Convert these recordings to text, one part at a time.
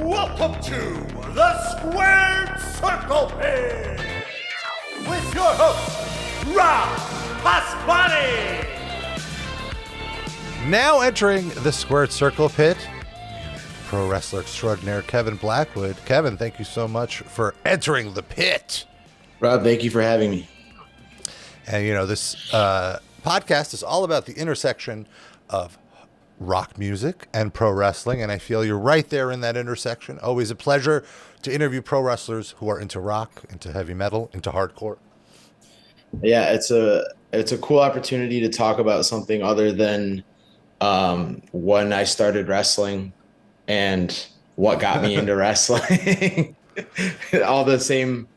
Welcome to the Squared Circle Pit with your host, Rob Paspani. Now entering the Squared Circle Pit, pro wrestler extraordinaire Kevin Blackwood. Kevin, thank you so much for entering the pit. Rob, thank you for having me. And you know, this podcast is all about the intersection of rock music and pro wrestling, and I feel you're right there in that intersection. Always a pleasure to interview pro wrestlers who are into rock, into heavy metal, into hardcore. Yeah, it's a cool opportunity to talk about something other than when I started wrestling and what got me into wrestling. All the same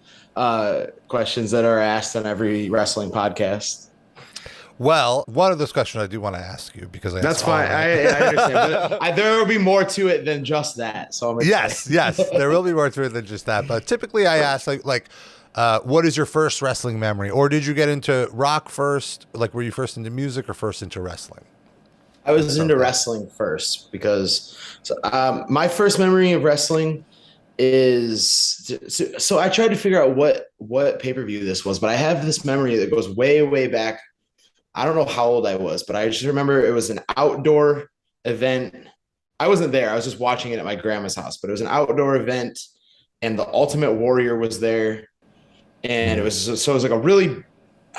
questions that are asked on every wrestling podcast. Well, one of those questions I do want to ask you because That's fine. I understand. But there will be more to it than just that. So yes, there will be more to it than just that. But typically, I ask what is your first wrestling memory, or did you get into rock first? Like, were you first into music or first into wrestling? I was into wrestling first because my first memory of wrestling is so I tried to figure out what pay-per-view this was, but I have this memory that goes way, way back. I don't know how old I was, but I just remember it was an outdoor event. I wasn't there. I was just watching it at my grandma's house, but it was an outdoor event and the Ultimate Warrior was there. And it was like a really,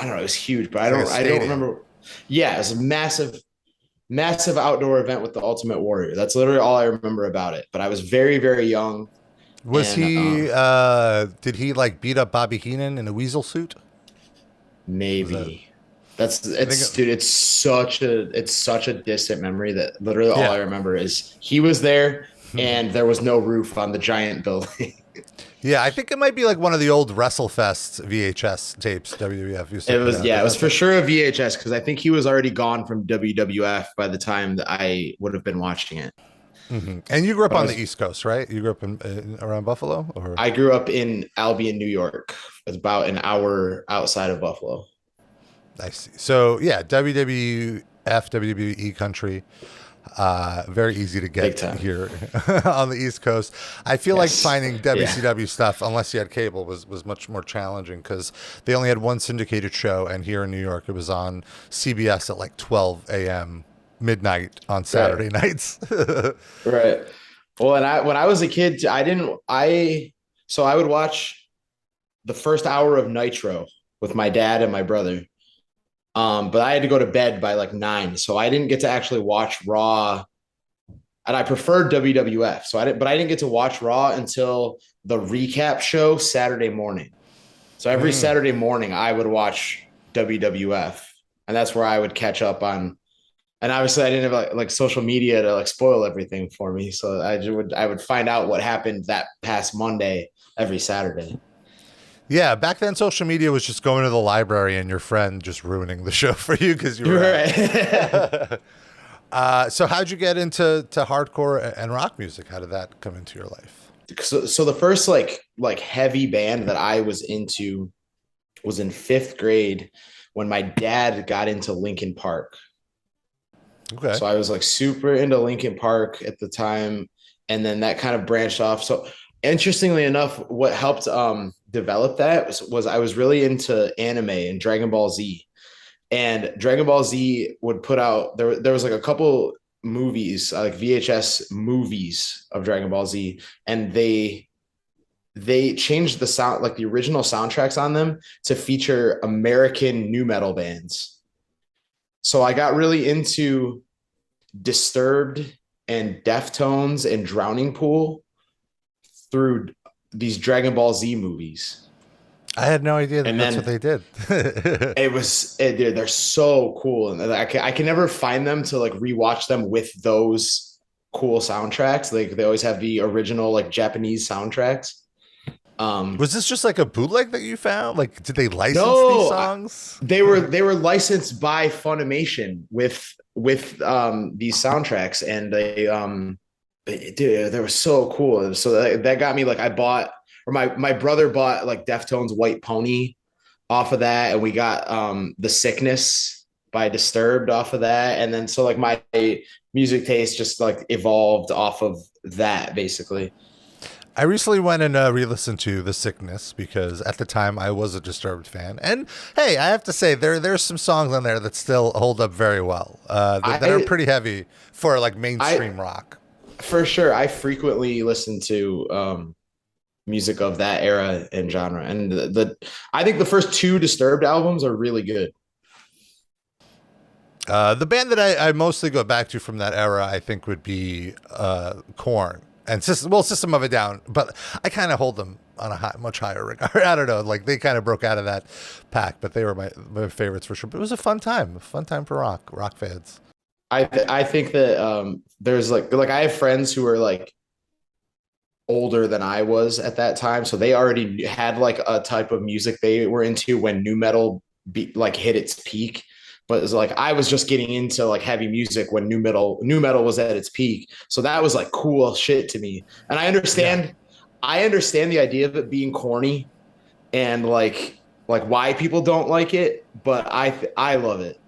I don't know, it was huge, but I don't remember. Yeah, it was a massive outdoor event with the Ultimate Warrior. That's literally all I remember about it. But I was very, very young. Was he, did he like beat up Bobby Heenan in a weasel suit? Maybe. It's such a distant memory that literally all I remember is he was there and there was no roof on the giant building. Yeah, I think it might be like one of the old WrestleFest VHS tapes WWF used to It was for sure a VHS because I think he was already gone from WWF by the time that I would have been watching it. Mm-hmm. And you grew up on the East Coast, right? You grew up in around Buffalo? Or? I grew up in Albion, New York. It's about an hour outside of Buffalo. I see. So yeah, WWE country, very easy to get here on the East Coast. I feel like finding WCW stuff, unless you had cable, was much more challenging because they only had one syndicated show, and here in New York, it was on CBS at like 12 a.m. midnight on Saturday nights. Right. Well, and when I was a kid, so I would watch the first hour of Nitro with my dad and my brother. But I had to go to bed by like 9, so I didn't get to actually watch Raw, and I preferred WWF. But I didn't get to watch Raw until the recap show Saturday morning. So every Saturday morning I would watch WWF, and that's where I would catch up on. And obviously I didn't have like social media to like spoil everything for me, so I would find out what happened that past Monday every Saturday. Yeah, back then social media was just going to the library and your friend just ruining the show for you because you were right. So how'd you get into hardcore and rock music? How did that come into your life? So the first like heavy band that I was into was in 5th grade when my dad got into Linkin Park. Okay. So I was like super into Linkin Park at the time, and then that kind of branched off. So interestingly enough, what helped develop that was I was really into anime and Dragonball Z, and Dragonball Z would put out there was like a couple movies, like VHS movies of Dragonball Z, and they changed the sound, like the original soundtracks on them, to feature American nu metal bands. So I got really into Disturbed and Deftones and Drowning Pool through these Dragon Ball Z movies. I had no idea that's what they did. Dude, they're so cool. And I can never find them to like rewatch them with those cool soundtracks. Like they always have the original like Japanese soundtracks. Was this just like a bootleg that you found? Like, did they license these songs? They were licensed by Funimation with these soundtracks, and they were so cool. So that got me, like, my brother bought like Deftones' White Pony off of that, and we got The Sickness by Disturbed off of that. And then so like my music taste just like evolved off of that basically. I recently went and re-listened to The Sickness because at the time I was a Disturbed fan, and hey, I have to say there's some songs on there that still hold up very well. That are pretty heavy for like mainstream rock. For sure, I frequently listen to music of that era and genre, and I think the first two Disturbed albums are really good. The band that I mostly go back to from that era, I think, would be Korn. And System of a Down, but I kind of hold them on a much higher regard. I don't know, like they kind of broke out of that pack, but they were my favorites for sure. But it was a fun time for rock fans. I think that there's like I have friends who are like older than I was at that time, so they already had like a type of music they were into when nu metal hit its peak. But it's like I was just getting into like heavy music when nu metal was at its peak. So that was like cool shit to me. And I understand the idea of it being corny and like why people don't like it, but I love it.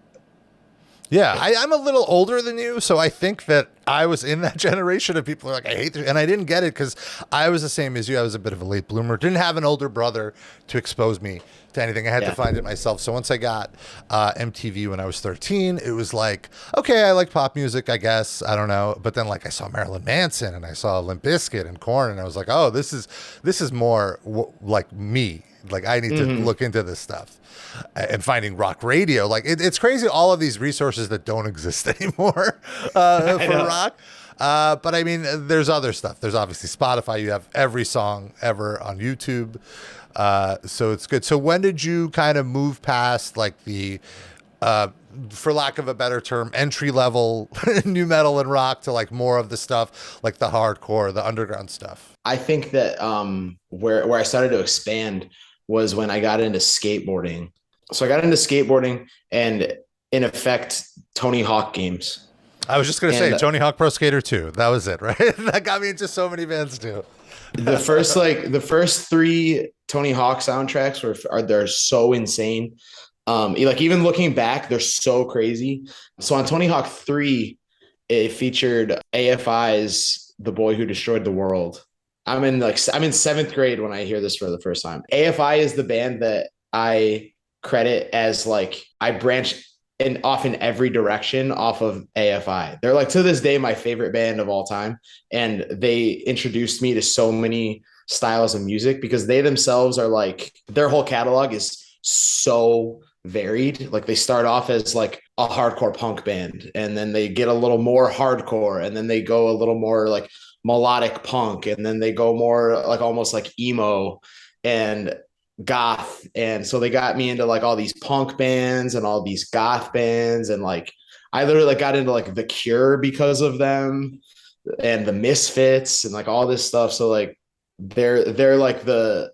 Yeah, I'm a little older than you, so I think that I was in that generation of people who are like, I hate this. And I didn't get it because I was the same as you. I was a bit of a late bloomer. Didn't have an older brother to expose me to anything. I had to find it myself. So once I got MTV when I was 13, it was like, okay, I like pop music, I guess. I don't know. But then like I saw Marilyn Manson and I saw Limp Bizkit and Korn, and I was like, oh, this is more like me. Like I need to look into this stuff. And finding rock radio, like it's crazy. All of these resources that don't exist anymore for rock. But I mean, there's other stuff. There's obviously Spotify. You have every song ever on YouTube. So it's good. So when did you kind of move past like the, for lack of a better term, entry level nu metal and rock to like more of the stuff like the hardcore, the underground stuff? I think that where I started to expand was when I got into skateboarding. So I got into skateboarding and in effect, Tony Hawk games. I was just going to say Tony Hawk Pro Skater 2. That was it, right? That got me into so many bands too. The first three Tony Hawk soundtracks they're so insane. Like even looking back, they're so crazy. So on Tony Hawk 3, it featured AFI's The Boy Who Destroyed the World. I'm in seventh grade when I hear this for the first time. AFI is the band that I credit as like I branched off in every direction off of AFI. They're like to this day my favorite band of all time, and they introduced me to so many styles of music because they themselves are like their whole catalog is so varied. Like they start off as like a hardcore punk band, and then they get a little more hardcore, and then they go a little more like melodic punk, and then they go more like almost like emo and goth. And so they got me into like all these punk bands and all these goth bands, and like I literally like got into like The Cure because of them and the Misfits and like all this stuff. So like they're like the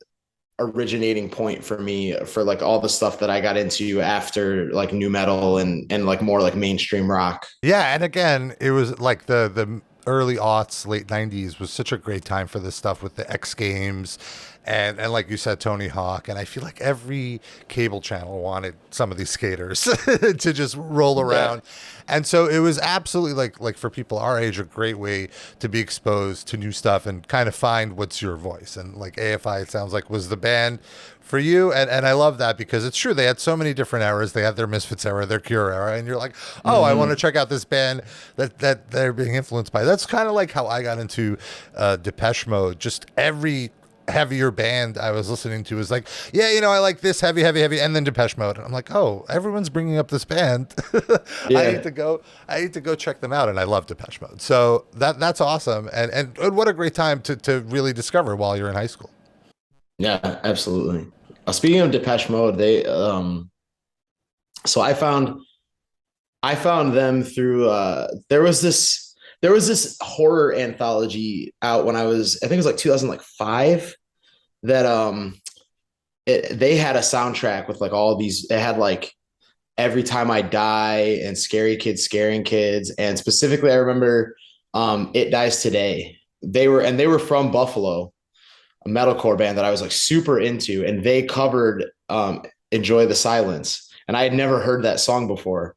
originating point for me for like all the stuff that I got into after like nu metal and like more like mainstream rock. Yeah, and again, it was like the early aughts, late 90s was such a great time for this stuff with the X Games and like you said, Tony Hawk. And I feel like every cable channel wanted some of these skaters to just roll around. Yeah. And so it was absolutely like for people our age, a great way to be exposed to new stuff and kind of find what's your voice. And like AFI, it sounds like was the band for you. And I love that because it's true. They had so many different eras. They had their Misfits era, their Cure era. And you're like, oh, I want to check out this band that they're being influenced by. That's kind of like how I got into Depeche Mode. Just every heavier band I was listening to was like, yeah, you know, I like this heavy, and then Depeche Mode. And I'm like, oh, everyone's bringing up this band. Yeah. I need to go check them out. And I love Depeche Mode. So that's awesome. And what a great time to really discover while you're in high school. Yeah, absolutely. Speaking of Depeche Mode, they so I found them through there was this horror anthology out when I think it was like 2005 that they had a soundtrack with like all these. It had like Every Time I Die and Scary Kids Scaring Kids, and specifically I remember It Dies Today. They were from Buffalo, a metalcore band that I was like super into, and they covered Enjoy the Silence, and I had never heard that song before.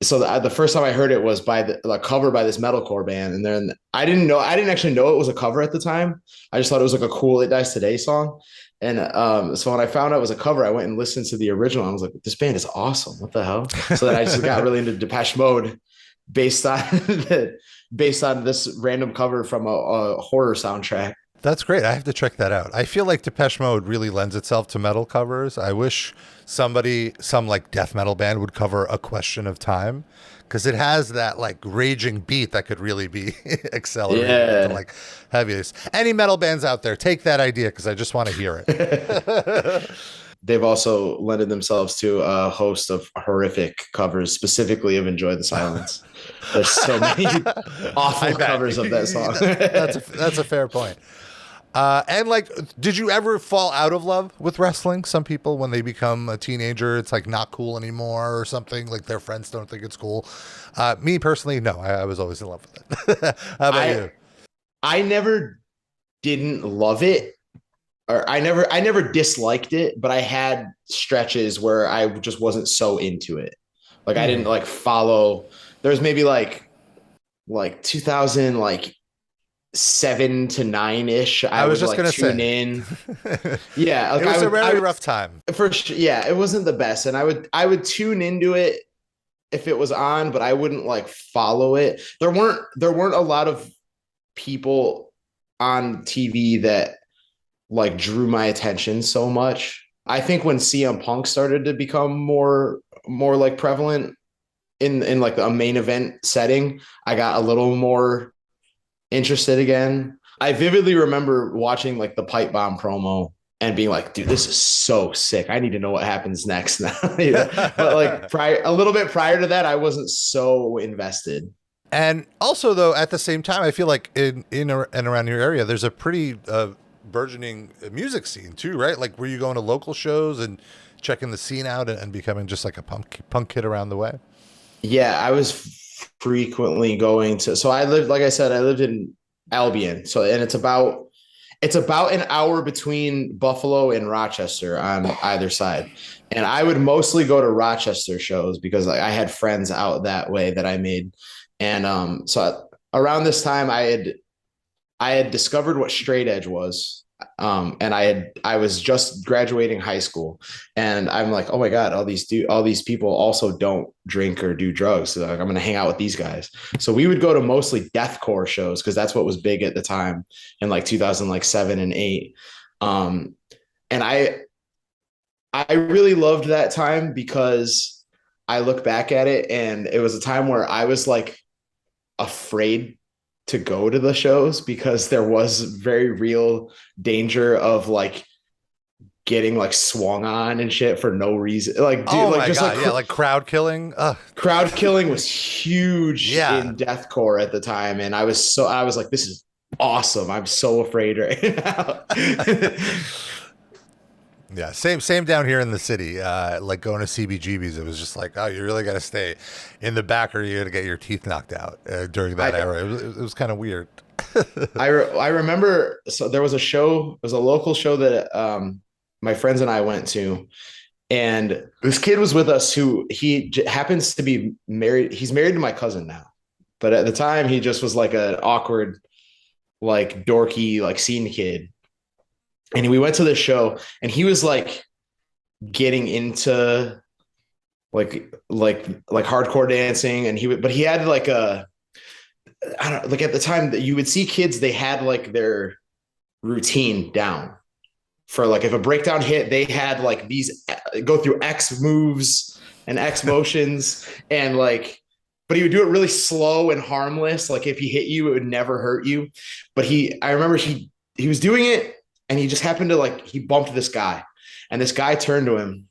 so the first time I heard it was by the cover by this metalcore band, and then I didn't actually know it was a cover at the time. I just thought it was like a cool It Dies Today song. And so when I found out it was a cover, I went and listened to the original. I was like, this band is awesome. What the hell? So then I just got really into Depeche Mode based on this random cover from a horror soundtrack. That's great. I have to check that out. I feel like Depeche Mode really lends itself to metal covers. I wish some like death metal band would cover A Question of Time, because it has that like raging beat that could really be accelerated to like heaviest. Any metal bands out there, take that idea, because I just want to hear it. They've also lended themselves to a host of horrific covers, specifically of Enjoy the Silence. There's so many awful covers of that song. That's a fair point. And like, did you ever fall out of love with wrestling? Some people, when they become a teenager, it's like not cool anymore or something. Like their friends don't think it's cool. Me personally, no, I was always in love with it. How about you? I never didn't love it, or I never disliked it, but I had stretches where I just wasn't so into it. Like I didn't like follow. There was maybe like 2000, like 7 to 9 ish. I was just like gonna tune in. Yeah, like it was a very rough time. For sure. Yeah, it wasn't the best, and I would tune into it if it was on, but I wouldn't like follow it. There weren't a lot of people on TV that like drew my attention so much. I think when CM Punk started to become more like prevalent in like a main event setting, I got a little more interested again. I vividly remember watching like the Pipe Bomb promo and being like, dude, this is so sick. I need to know what happens next now. But like a little bit prior to that, I wasn't so invested. And also though, at the same time, I feel like in and around your area, there's a pretty burgeoning music scene too, right? Like were you going to local shows and checking the scene out and becoming just like a punk kid around the way? Yeah, I was frequently going to, so I lived in Albion. So, and it's about an hour between Buffalo and Rochester on either side. And I would mostly go to Rochester shows because like I had friends out that way that I made. And so around this time I had discovered what straight edge was. And I was just graduating high school, and I'm like, oh my God, all these people also don't drink or do drugs. So like, I'm going to hang out with these guys. So we would go to mostly deathcore shows, cause that's what was big at the time in like 2007 and 2008. And I really loved that time because I look back at it and it was a time where I was like afraid to go to the shows because there was very real danger of like getting like swung on and shit for no reason. Like, dude, like just God, like crowd killing. Crowd killing was huge in deathcore at the time, and I was like, this is awesome. I'm so afraid right now. Yeah, same down here in the city. Like going to CBGBs, it was just like, oh, you really got to stay in the back or you're going to get your teeth knocked out during that era. It was kind of weird. I remember, so there was a local show that my friends and I went to, and this kid was with us who he happens to be married. He's married to my cousin now, but at the time he just was like an awkward, like dorky, like scene kid. And we went to this show and he was like getting into like hardcore dancing, and but he had like I don't know, like at the time that you would see kids, they had like their routine down for like, if a breakdown hit, they had like these go through X moves and X motions and like, but he would do it really slow and harmless. Like if he hit you, it would never hurt you. But I remember he was doing it, and he just happened to he bumped this guy, and this guy turned to him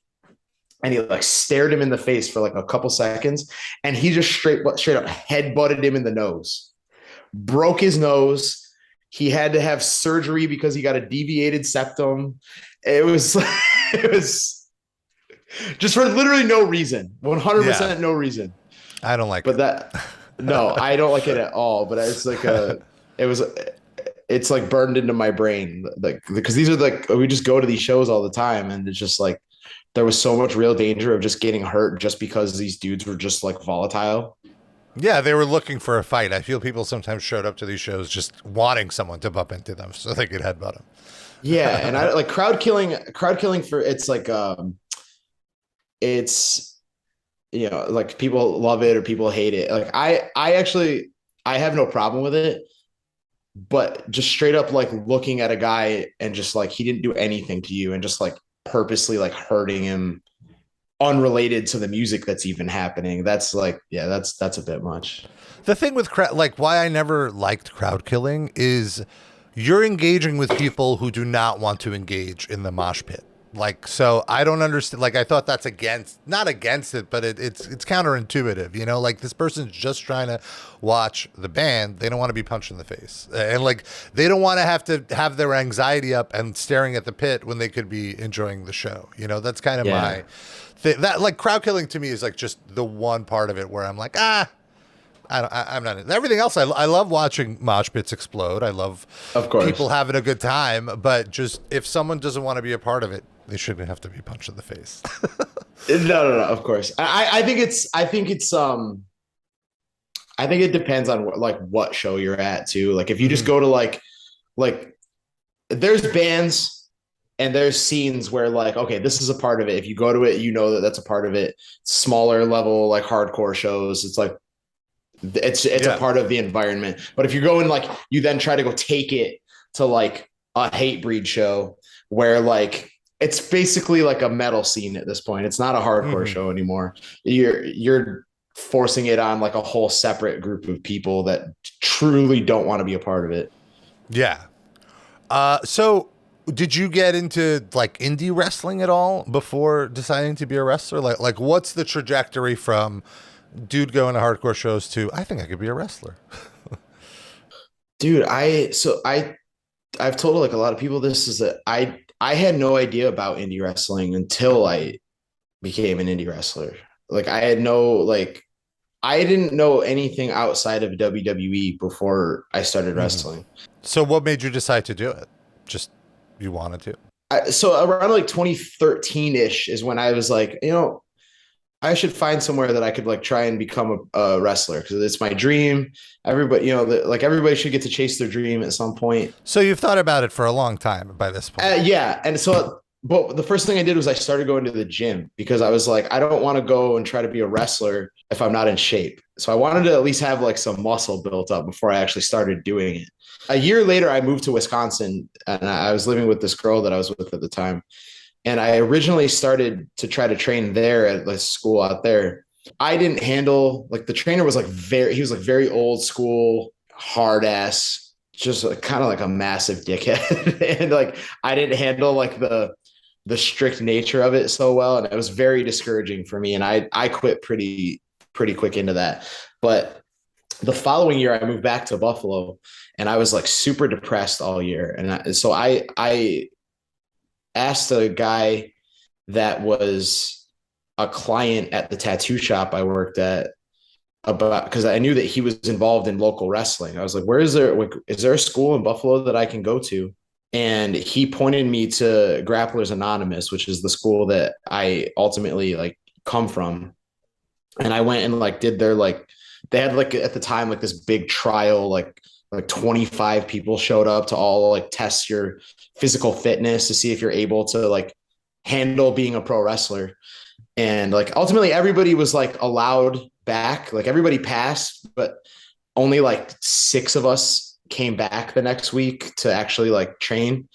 and he like stared him in the face for like a couple seconds. And he just straight up head butted him in the nose, broke his nose. He had to have surgery because he got a deviated septum. It was just for literally no reason, 100% no reason. I don't like it. No, I don't like it at all. But it's like it's like burned into my brain, like because these are like, we just go to these shows all the time, and it's just like there was so much real danger of just getting hurt just because these dudes were just like volatile. Yeah, they were looking for a fight. I feel people sometimes showed up to these shows just wanting someone to bump into them so they could headbutt them. Yeah, and I like crowd killing for it's like it's, you know, like people love it or people hate it. Like I actually I have no problem with it, but just straight up like looking at a guy and just like he didn't do anything to you and just like purposely like hurting him unrelated to the music that's even happening. That's like, yeah, that's a bit much. The thing with like why I never liked crowd killing is you're engaging with people who do not want to engage in the mosh pit. Like, so I don't understand. Like, I thought that's not against it, but it's counterintuitive, you know, like this person's just trying to watch the band. They don't want to be punched in the face, and like, they don't want to have their anxiety up and staring at the pit when they could be enjoying the show. You know, that's kind of my thing. That like crowd killing to me is like just the one part of it where I'm like, I'm not. Everything else, I love watching mosh pits explode. I love, of course, people having a good time. But just if someone doesn't want to be a part of it, they shouldn't have to be punched in the face. No. Of course, I think it depends on what show you're at too. Like if you just go to like there's bands and there's scenes where like, okay, this is a part of it. If you go to it, you know that that's a part of it. Smaller level, like hardcore shows, it's like. It's a part of the environment. But if you're going like you then try to go take it to like a hate breed show where like it's basically like a metal scene at this point. It's not a hardcore show anymore. You're forcing it on like a whole separate group of people that truly don't want to be a part of it. Yeah. So did you get into like indie wrestling at all before deciding to be a wrestler? Like what's the trajectory from dude going to hardcore shows to I think I could be a wrestler? Dude, I've told like a lot of people this is that I had no idea about indie wrestling until I became an indie wrestler. Like I didn't know anything outside of WWE before I started wrestling. So what made you decide to do it? Just you wanted to? So around like 2013 ish is when I was like, you know, I should find somewhere that I could like try and become a wrestler because it's my dream. Everybody, you know, like everybody should get to chase their dream at some point. So you've thought about it for a long time by this point. Yeah. And so, but the first thing I did was I started going to the gym because I was like, I don't want to go and try to be a wrestler if I'm not in shape. So I wanted to at least have like some muscle built up before I actually started doing it. A year later, I moved to Wisconsin and I was living with this girl that I was with at the time. And I originally started to try to train there at the school out there. I didn't handle like the trainer was like he was like very old school, hard ass, just like, kind of like a massive dickhead. And like, I didn't handle like the strict nature of it so well. And it was very discouraging for me. And I quit pretty quick into that. But the following year I moved back to Buffalo and I was like super depressed all year. And so I asked a guy that was a client at the tattoo shop I worked at about, because I knew that he was involved in local wrestling. I was like, is there a school in Buffalo that I can go to? And he pointed me to Grapplers Anonymous, which is the school that I ultimately like come from. And I went and like did their like, they had like at the time, like this big trial, like 25 people showed up to all like test your physical fitness to see if you're able to like handle being a pro wrestler. And like ultimately everybody was like allowed back, like everybody passed, but only like 6 of us came back the next week to actually like train.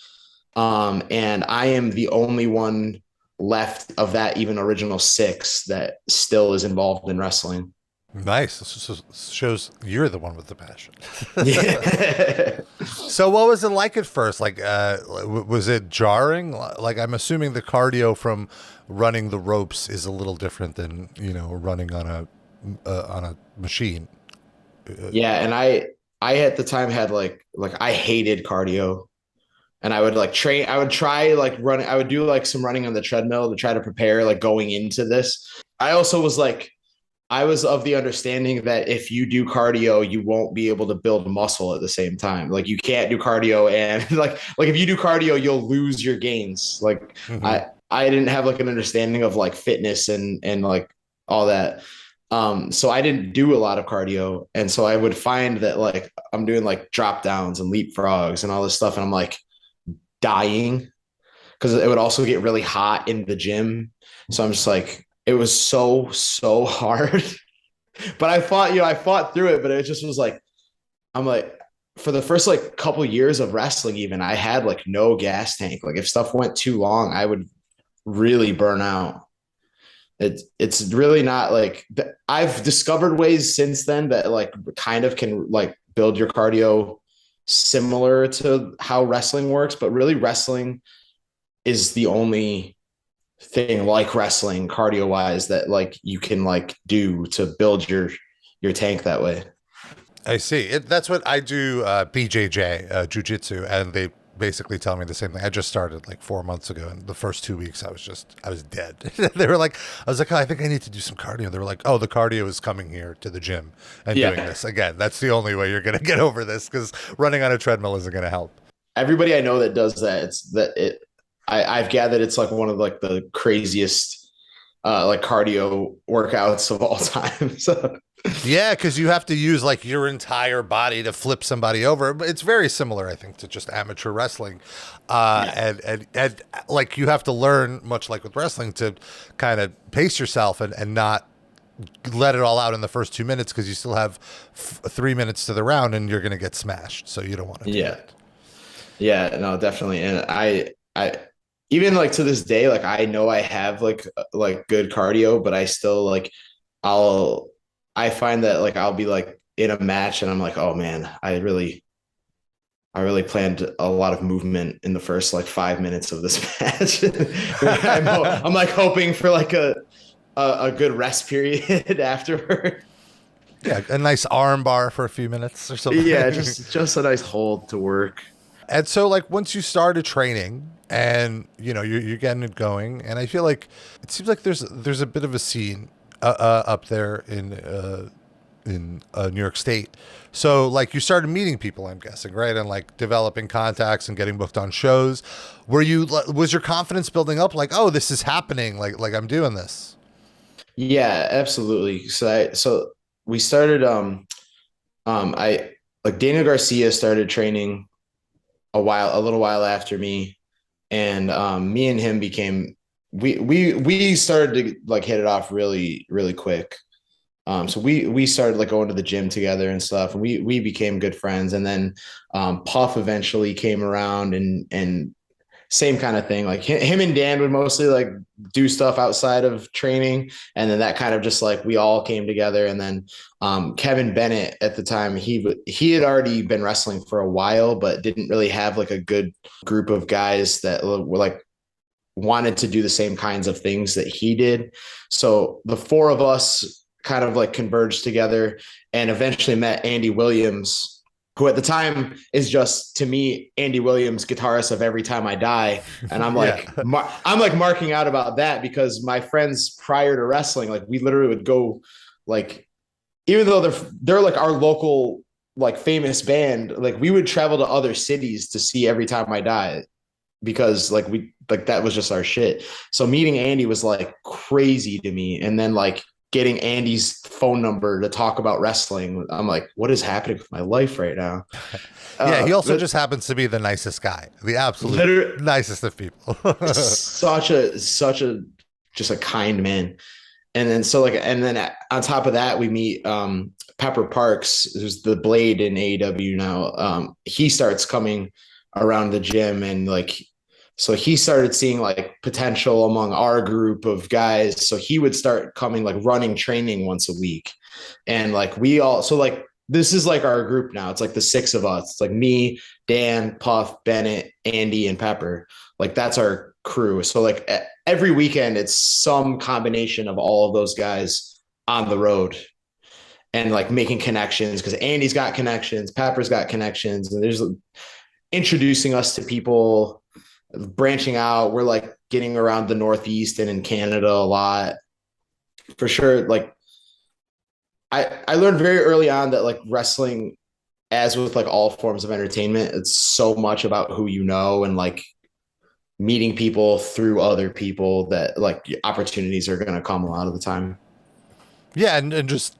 And I am the only one left of that even original 6 that still is involved in wrestling. Nice. This shows you're the one with the passion. Yeah. So what was it like at first? Like, was it jarring? Like, I'm assuming the cardio from running the ropes is a little different than, you know, running on a machine. Yeah. And I at the time had like I hated cardio, and I would like train. I would try like running. I would do like some running on the treadmill to try to prepare like going into this. I also was like, I was of the understanding that if you do cardio, you won't be able to build muscle at the same time. Like you can't do cardio and like if you do cardio, you'll lose your gains. Like I didn't have like an understanding of like fitness and like all that. So I didn't do a lot of cardio. And so I would find that like I'm doing like drop downs and leapfrogs and all this stuff. And I'm like dying because it would also get really hot in the gym. So I'm just like, it was so hard. But I fought through it, but it just was like, I'm like, for the first like couple years of wrestling, even I had like no gas tank. Like if stuff went too long, I would really burn out. It's really not like I've discovered ways since then that like kind of can like build your cardio similar to how wrestling works, but really wrestling is the only thing like wrestling cardio wise that like you can like do to build your tank that way. I see. That's what I do, BJJ, jiu-jitsu, and they basically tell me the same thing. I just started like 4 months ago, and the first 2 weeks I was dead. They were like, I was like, oh, I think I need to do some cardio. They were like, oh, the cardio is coming here to the gym and doing this. Again, that's the only way you're going to get over this because running on a treadmill isn't going to help. Everybody I know that does that, I've gathered it's like one of like the craziest like cardio workouts of all time. So yeah, because you have to use like your entire body to flip somebody over. But it's very similar, I think, to just amateur wrestling. And like you have to learn, much like with wrestling, to kind of pace yourself and not let it all out in the first 2 minutes because you still have 3 minutes to the round and you're going to get smashed. So you don't want to do that. Yeah, no, definitely. And I even like to this day, like I know I have like good cardio, but I still like I find that like I'll be like in a match and I'm like, oh man, I really planned a lot of movement in the first like 5 minutes of this match. I'm like hoping for like a good rest period afterward. Yeah, a nice arm bar for a few minutes or something. Yeah, just a nice hold to work. And so like once you started training and you know you're getting it going, and I feel like it seems like there's a bit of a scene up there in New York State. So like you started meeting people, I'm guessing, right? And like developing contacts and getting booked on shows. Was your confidence building up like, oh, this is happening, like I'm doing this? Yeah, absolutely. So we started I like Daniel Garcia started training a little while after me, and me and him became we started to like hit it off really really quick. So we started like going to the gym together and stuff, and we became good friends. And then Puff eventually came around, and same kind of thing. Like him and Dan would mostly like do stuff outside of training, and then that kind of just like we all came together. And then Kevin Bennett at the time, he had already been wrestling for a while, but didn't really have like a good group of guys that were like wanted to do the same kinds of things that he did. So the four of us kind of like converged together and eventually met Andy Williams, who at the time is just, to me, Andy Williams, guitarist of Every Time I Die. And I'm like, I'm like marking out about that because my friends prior to wrestling, like we literally would go like, even though they're like our local, like famous band, like we would travel to other cities to see Every Time I Die because like that was just our shit. So meeting Andy was like crazy to me. And then like getting Andy's phone number to talk about wrestling, I'm like, what is happening with my life right now? Yeah, he also just happens to be the nicest guy, the absolute nicest of people. such a just a kind man. And then on top of that, we meet Pepper Parks, who's the Blade in AEW now. He starts coming around the gym, and like, so he started seeing like potential among our group of guys. So he would start coming, like running training once a week. And like, so like, this is like our group now. It's like the six of us. It's like me, Dan, Puff, Bennett, Andy, and Pepper. Like that's our crew. So like every weekend, it's some combination of all of those guys on the road and like making connections, because Andy's got connections, Pepper's got connections, and there's introducing us to people, branching out. We're like getting around the Northeast and in Canada a lot for sure. Like I learned very early on that like wrestling, as with like all forms of entertainment, it's so much about who you know and like meeting people through other people that like opportunities are going to come a lot of the time. Yeah. And just,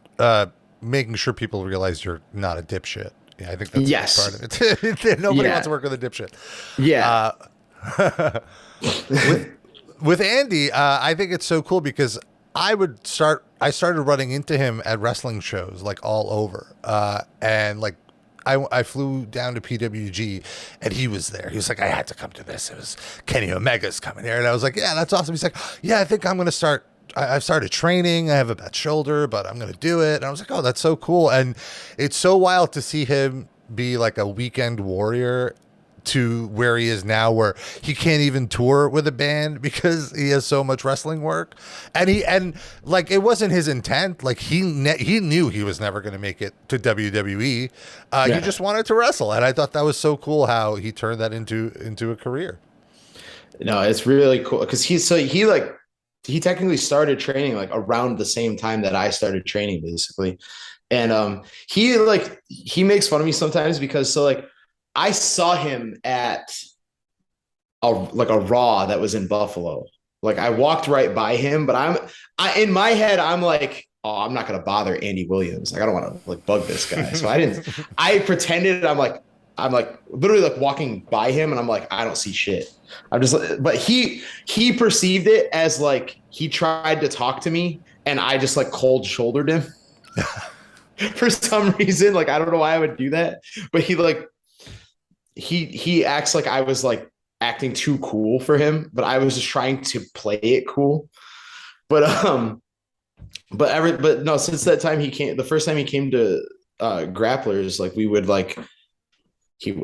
making sure people realize you're not a dipshit. Yeah. I think that's a big part of it. Nobody wants to work with a dipshit. Yeah. With Andy, I think it's so cool because I started running into him at wrestling shows like all over. And like, I flew down to PWG and he was there. He was like, I had to come to this. It was Kenny Omega's coming here. And I was like, yeah, that's awesome. He's like, yeah, I think I'm going to start. I've started training. I have a bad shoulder, but I'm going to do it. And I was like, oh, that's so cool. And it's so wild to see him be like a weekend warrior to where he is now, where he can't even tour with a band because he has so much wrestling work. And like, it wasn't his intent. Like he knew he was never going to make it to WWE. He just wanted to wrestle. And I thought that was so cool how he turned that into a career. No, it's really cool. Cause he technically started training like around the same time that I started training basically. And, he makes fun of me sometimes because I saw him at a Raw that was in Buffalo. Like I walked right by him, but in my head, I'm like, oh, I'm not going to bother Andy Williams. Like, I don't want to like bug this guy. So I pretended I'm like literally like walking by him and I'm like, I don't see shit. I'm just like, but he perceived it as like, he tried to talk to me and I just like cold shouldered him for some reason. Like, I don't know why I would do that, but he acts like I was like acting too cool for him, but I was just trying to play it cool. But no, since that time the first time he came to Grapplers, like we would like,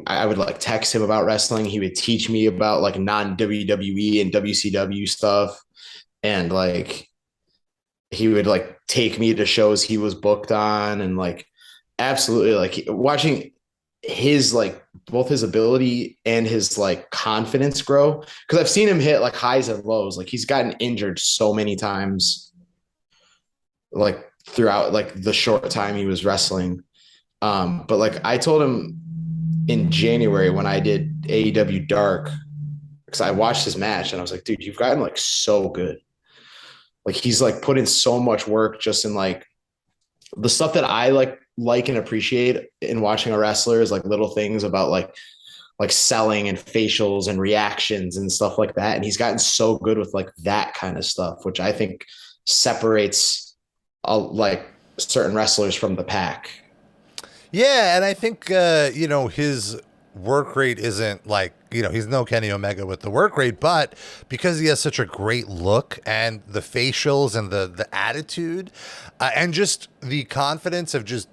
I would like text him about wrestling. He would teach me about like non-WWE and WCW stuff. And like, he would like take me to shows he was booked on and like, absolutely like watching his like both his ability and his like confidence grow, because I've seen him hit like highs and lows. Like he's gotten injured so many times like throughout like the short time he was wrestling. But like I told him in January when I did AEW Dark, because I watched his match and I was like, dude, you've gotten like so good. Like he's like put in so much work just in like the stuff that I like and appreciate in watching a wrestler is like little things about like selling and facials and reactions and stuff like that. And he's gotten so good with like that kind of stuff, which I think separates like certain wrestlers from the pack. Yeah. And I think, his work rate isn't like, he's no Kenny Omega with the work rate, but because he has such a great look and the facials and the attitude and just the confidence of just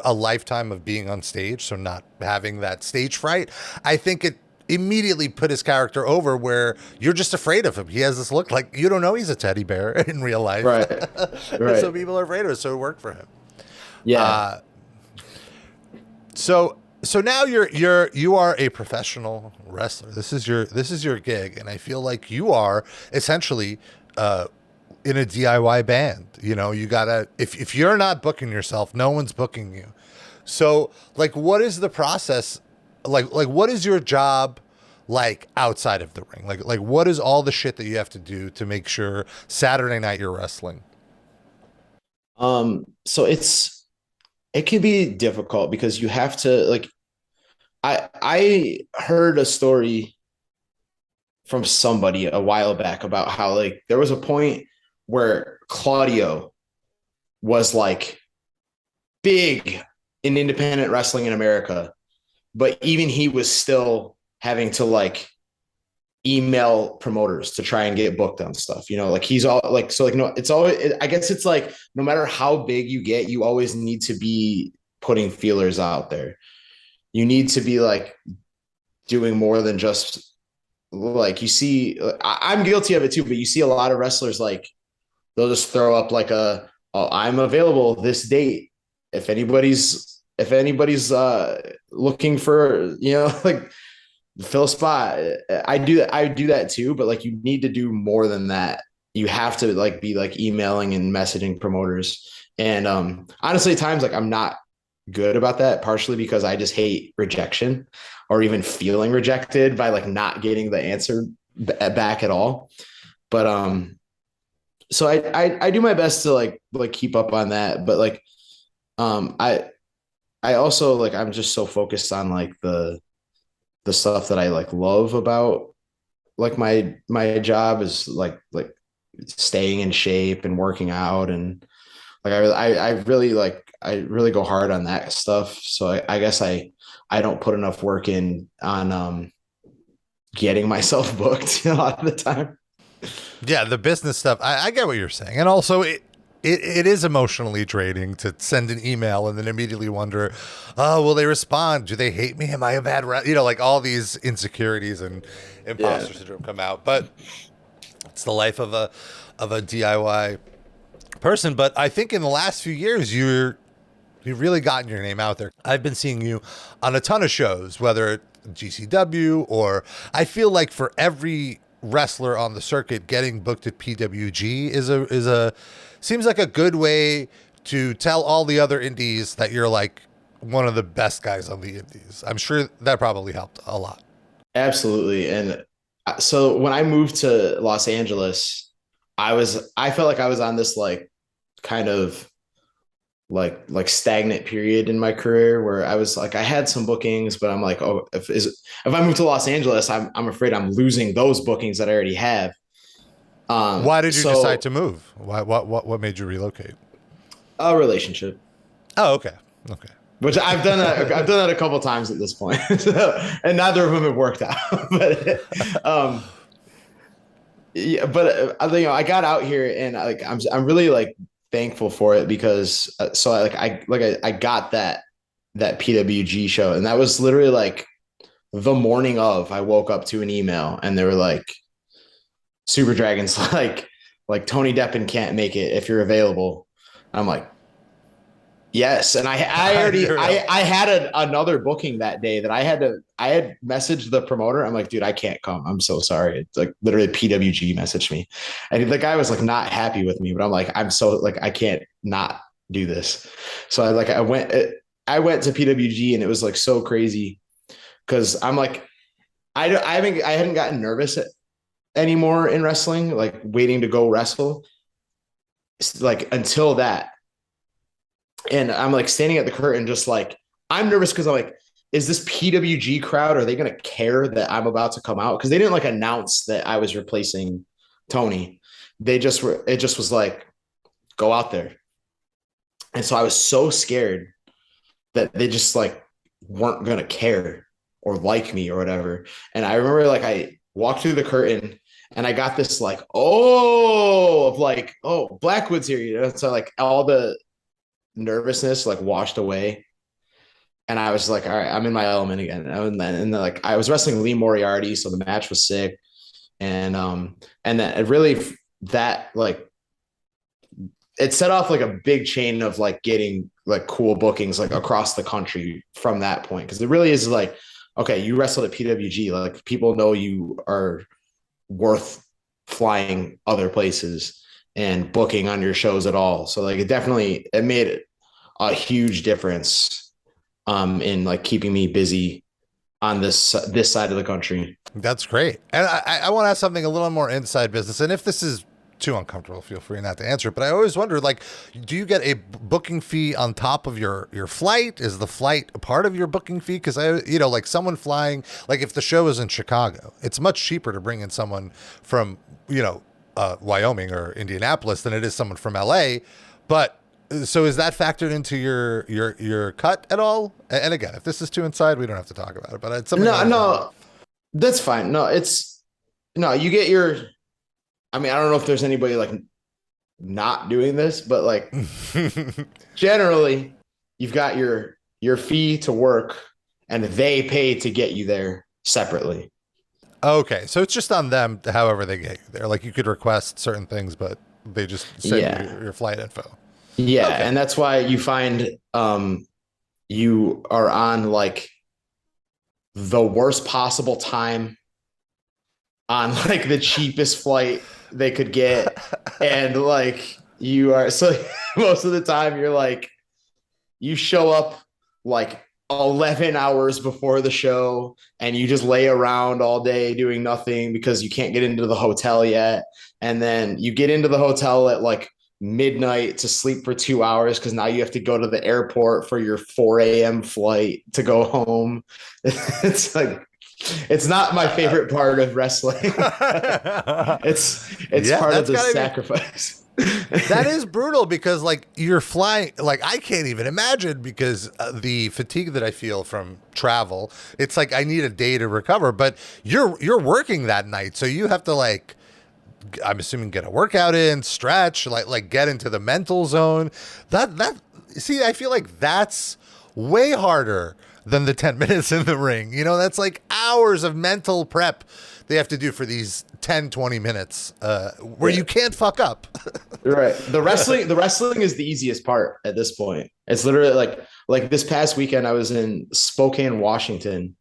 a lifetime of being on stage, so not having that stage fright, I think it immediately put his character over where you're just afraid of him. He has this look like you don't know he's a teddy bear in real life. Right. Right. So people are afraid of it, so it worked for him. Yeah. So now you are a professional wrestler. This is your gig, and I feel like you are essentially in a DIY band. You gotta, if you're not booking yourself, no one's booking you. So like, what is the process? Like what is your job like outside of the ring? Like what is all the shit that you have to do to make sure Saturday night you're wrestling? So it can be difficult because you have to like, I heard a story from somebody a while back about how like there was a point where Claudio was like big in independent wrestling in America, but even he was still having to like email promoters to try and get booked on stuff, like he's all like, so like, no, it's always, I guess it's like, no matter how big you get, you always need to be putting feelers out there. You need to be like doing more than just like, you see, I'm guilty of it too, but you see a lot of wrestlers, like they'll just throw up like I'm available this date. If anybody's looking for, like fill a spot. I do that too, but like you need to do more than that. You have to like be like emailing and messaging promoters. And honestly, at times like I'm not good about that, partially because I just hate rejection or even feeling rejected by like not getting the answer back at all. But so I do my best to like keep up on that. But like I also like I'm just so focused on like the stuff that I like love about like my job is like staying in shape and working out, and like I really go hard on that stuff. So I guess I don't put enough work in on getting myself booked a lot of the time. Yeah, the business stuff. I get what you're saying, and also it is emotionally draining to send an email and then immediately wonder, oh, will they respond? Do they hate me? Am I a bad like all these insecurities and imposter syndrome come out. But it's the life of a DIY person. But I think in the last few years, you've really gotten your name out there. I've been seeing you on a ton of shows, whether GCW or I feel like for every wrestler on the circuit, getting booked at PWG is a seems like a good way to tell all the other indies that you're like one of the best guys on the indies. I'm sure that probably helped a lot. Absolutely. And so when I moved to Los Angeles, I felt like I was on this like kind of like stagnant period in my career where I was like, I had some bookings, but I'm like, oh, if I move to Los Angeles, I'm afraid I'm losing those bookings that I already have. Why did you decide to move? What made you relocate? A relationship. Oh, okay. Which I've done that a couple of times at this point, and neither of them have worked out. But yeah, but I got out here, and like I'm really like thankful for it because I got that PWG show, and that was literally like the morning of. I woke up to an email, and they were like, Super Dragons like Tony Deppen can't make it if you're available. I'm like, yes. And I had another booking that day that I had messaged the promoter. I'm like, dude, I can't come. I'm so sorry. It's like literally PWG messaged me. And the guy was like not happy with me, but I'm like, I'm so like, I can't not do this. So I went to PWG, and it was like so crazy. Cause I'm like, I hadn't gotten nervous anymore in wrestling, like waiting to go wrestle, like until that. And I'm like standing at the curtain, just like, I'm nervous because I'm like, is this PWG crowd, are they going to care that I'm about to come out? Because they didn't like announce that I was replacing Tony. It just was like, go out there. And so I was so scared that they just like weren't going to care or like me or whatever. And I remember like I walked through the curtain, and I got this like, oh, Blackwood's here, you know? So like all the nervousness like washed away. And I was like, all right, I'm in my element again. And then like I was wrestling Lee Moriarty, so the match was sick. And then it really that like it set off like a big chain of like getting like cool bookings like across the country from that point. Because it really is like, okay, you wrestled at PWG, like people know you are worth flying other places and booking on your shows at all. So like it made a huge difference in like keeping me busy on this side of the country. That's great. And I want to ask something a little more inside business. And if this is too uncomfortable, feel free not to answer it. But I always wonder, like, do you get a booking fee on top of your flight? Is the flight a part of your booking fee? Because like someone flying, like if the show is in Chicago, it's much cheaper to bring in someone from, Wyoming or Indianapolis than it is someone from LA. But so is that factored into your cut at all? And again, if this is too inside, we don't have to talk about it. But it's something. No, that's fine. You get your. I mean, I don't know if there's anybody like not doing this, but like generally you've got your fee to work and they pay to get you there separately. Okay. So it's just on them, however they get you there. Like you could request certain things, but they just send you your flight info. Yeah. Okay. And that's why you find you are on like the worst possible time on like the cheapest flight they could get. And like you are, so most of the time you're like, you show up like 11 hours before the show and you just lay around all day doing nothing because you can't get into the hotel yet. And then you get into the hotel at like midnight to sleep for 2 hours because now you have to go to the airport for your 4 a.m. flight to go home. It's like, it's not my favorite part of wrestling. It's part of the sacrifice. That is brutal because like you're flying, like I can't even imagine because the fatigue that I feel from travel, it's like I need a day to recover, but you're working that night. So you have to like, I'm assuming get a workout in, stretch, like get into the mental zone. See, I feel like that's way harder than the 10 minutes in the ring. You know, that's like hours of mental prep they have to do for these 10, 20 minutes where you can't fuck up. Right. The wrestling is the easiest part at this point. It's literally like this past weekend I was in Spokane, Washington,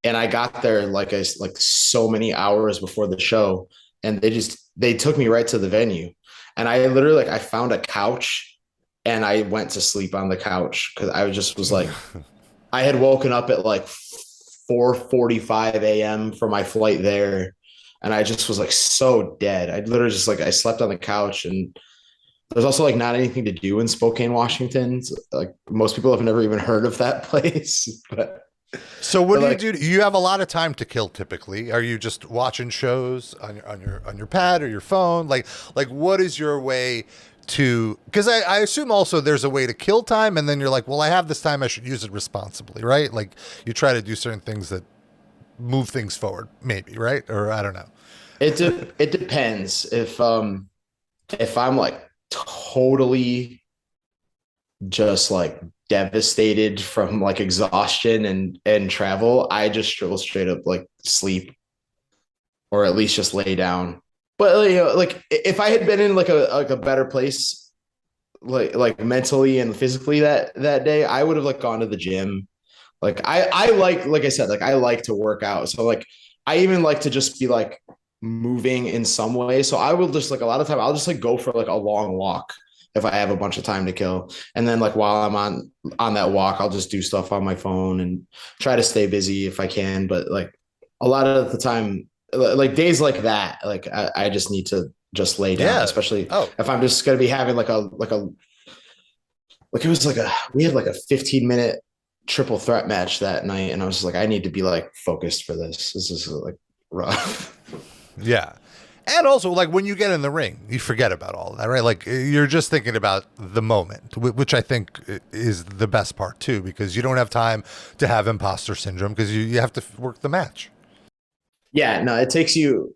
and I got there like so many hours before the show, and they took me right to the venue. And I literally I found a couch and I went to sleep on the couch because I was like I had woken up at like 4:45 a.m. for my flight there. And I just was like so dead. I literally just I slept on the couch, and there's also like not anything to do in Spokane, Washington. So, like most people have never even heard of that place. So what do you do? You have a lot of time to kill typically. Are you just watching shows on your pad or your phone? Like what is your way to, because I assume also there's a way to kill time, and then you're like, well, I have this time, I should use it responsibly, right? Like you try to do certain things that move things forward, maybe, right? Or I don't know. It depends. If I'm like totally just like devastated from like exhaustion and travel, I just will straight up like sleep, or at least just lay down. But you know, like if I had been in like a better place, like mentally and physically that day, I would have like gone to the gym. Like I like I said, like I like to work out. So like I even like to just be like moving in some way. So I will just like a lot of time I'll just like go for like a long walk if I have a bunch of time to kill. And then like while I'm on that walk, I'll just do stuff on my phone and try to stay busy if I can. But like a lot of the time, like days like that, like I just need to just lay down, especially if I'm just gonna be having like it was like we had like a 15-minute triple threat match that night, and I was just like, I need to be like focused for this. This is like rough. Yeah. And also, like, when you get in the ring, you forget about all that, right? Like, you're just thinking about the moment, which I think is the best part, too, because you don't have time to have imposter syndrome because you have to work the match. Yeah, no, it takes you,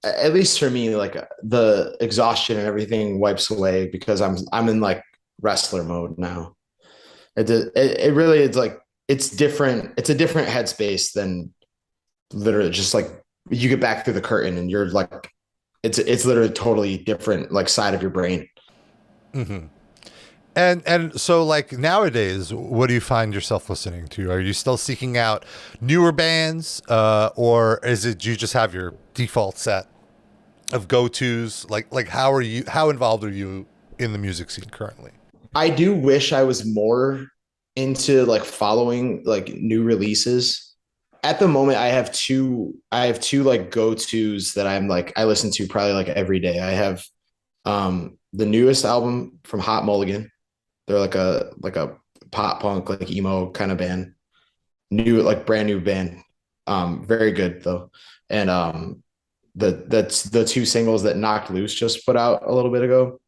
at least for me, like, the exhaustion and everything wipes away because I'm in, like, wrestler mode now. It really is, like, it's different. It's a different headspace than literally just, like, you get back through the curtain and you're like, it's literally totally different, like side of your brain. Mm-hmm. And so like nowadays, what do you find yourself listening to? Are you still seeking out newer bands, or is it, do you just have your default set of go-tos? Like how involved are you in the music scene currently? I do wish I was more into like following like new releases. At the moment, I have two like go-tos that I listen to probably like every day. I have the newest album from Hot Mulligan. They're like a pop punk, like emo kind of band. Brand new band. Very good though. And that's the two singles that Knocked Loose just put out a little bit ago.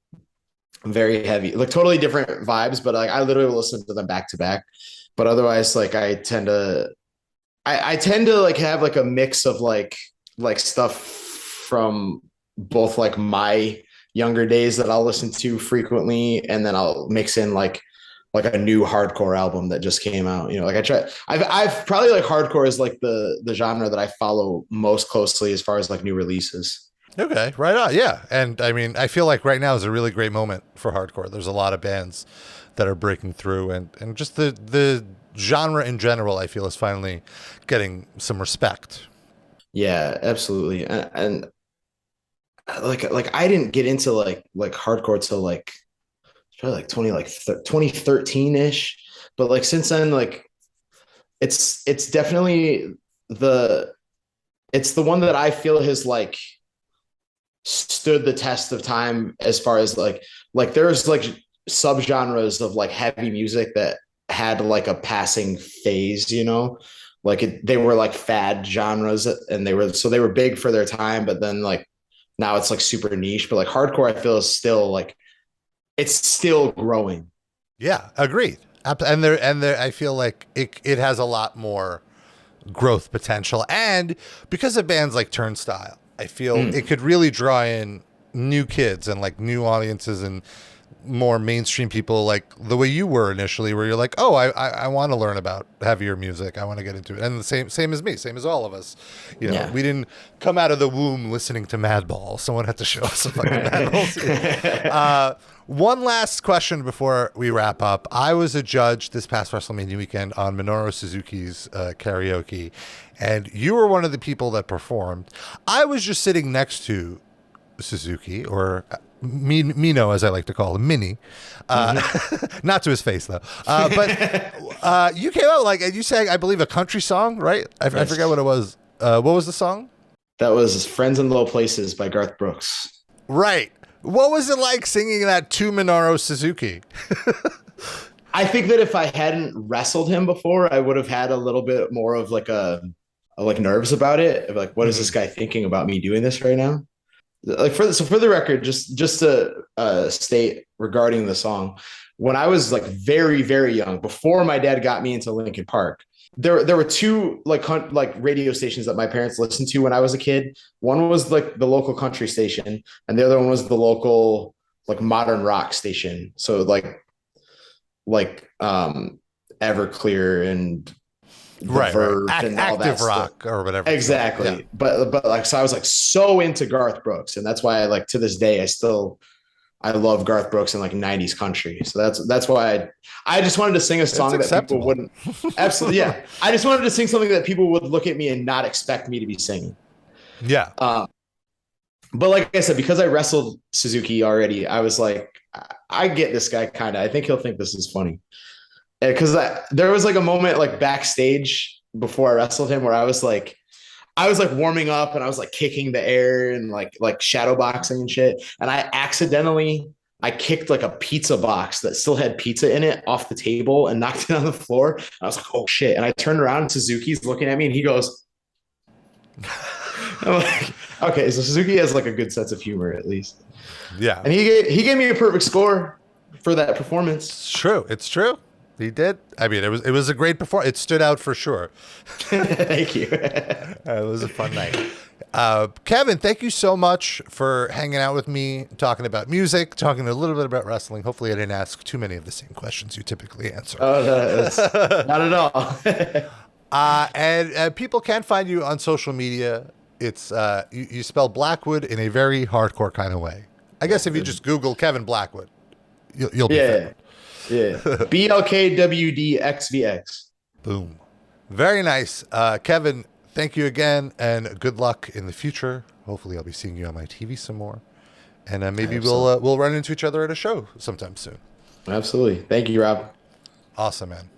Very heavy, like totally different vibes, but like I literally will listen to them back to back. But otherwise, like I tend to like have like a mix of like stuff from both like my younger days that I'll listen to frequently, and then I'll mix in like a new hardcore album that just came out. You know, like I've probably like hardcore is like the genre that I follow most closely as far as like new releases. Okay, right on. Yeah. And I mean, I feel like right now is a really great moment for hardcore. There's a lot of bands that are breaking through, and just the genre in general, I feel, is finally getting some respect. Yeah, absolutely. And like I didn't get into like hardcore till like probably like 2013 ish. but like since then, like it's definitely it's the one that I feel has like stood the test of time as far as like there's like subgenres of like heavy music that had like a passing phase, you know, like they were like fad genres and they were big for their time, but then like now it's like super niche. But like hardcore, I feel is still like it's still growing. Yeah, agreed. And there, I feel like it has a lot more growth potential, and because of bands like Turnstile, I feel it could really draw in new kids and like new audiences and more mainstream people, like the way you were initially, where you're like, oh, I want to learn about heavier music, I want to get into it. And the same as me, same as all of us, you know. We didn't come out of the womb listening to Madball. Someone had to show us some fucking Madballs. One last question before we wrap up. I was a judge this past WrestleMania weekend on Minoru Suzuki's karaoke, and you were one of the people that performed. I was just sitting next to Suzuki, or Mino, as I like to call him, Mini. Not to his face, though. But you came out and you sang, I believe, a country song, right? I forget what it was. What was the song? That was Friends in Low Places by Garth Brooks. Right. What was it like singing that to Minoru Suzuki? I think that if I hadn't wrestled him before, I would have had a little bit more of like nerves about it. Of like, what is this guy thinking about me doing this right now? Like for the record, just to state regarding the song, when I was like very, very young, before my dad got me into Linkin Park, there were two like radio stations that my parents listened to when I was a kid. One was like the local country station, and the other one was the local like modern rock station. So like Everclear and right. And all that active rock stuff. Or whatever. Exactly. Yeah. But like, so I was like so into Garth Brooks, and that's why I like to this day I love Garth Brooks and like 90s country. So that's why I just wanted to sing a song that people wouldn't. Absolutely. Yeah. I just wanted to sing something that people would look at me and not expect me to be singing. Yeah. But like I said, because I wrestled Suzuki already, I was like, I get this guy kind of. I think he'll think this is funny. Because there was like a moment like backstage before I wrestled him where I was like warming up and I was like kicking the air and like shadow boxing and shit. And I kicked like a pizza box that still had pizza in it off the table and knocked it on the floor. And I was like, oh shit. And I turned around and Suzuki's looking at me and he goes, I'm like, okay, so Suzuki has like a good sense of humor at least. Yeah. And he gave me a perfect score for that performance. It's true. He did. I mean, it was a great performance. It stood out for sure. Thank you. It was a fun night. Kevin, thank you so much for hanging out with me, talking about music, talking a little bit about wrestling. Hopefully I didn't ask too many of the same questions you typically answer. Oh, no, not at all. And people can find you on social media. It's you spell Blackwood in a very hardcore kind of way. I guess if you just Google Kevin Blackwood, you'll be found. Yeah. BLKWDXVX. Boom. Very nice. Kevin, thank you again, and good luck in the future. Hopefully I'll be seeing you on my TV some more. And maybe we'll run into each other at a show sometime soon. Absolutely. Thank you, Rob. Awesome, man.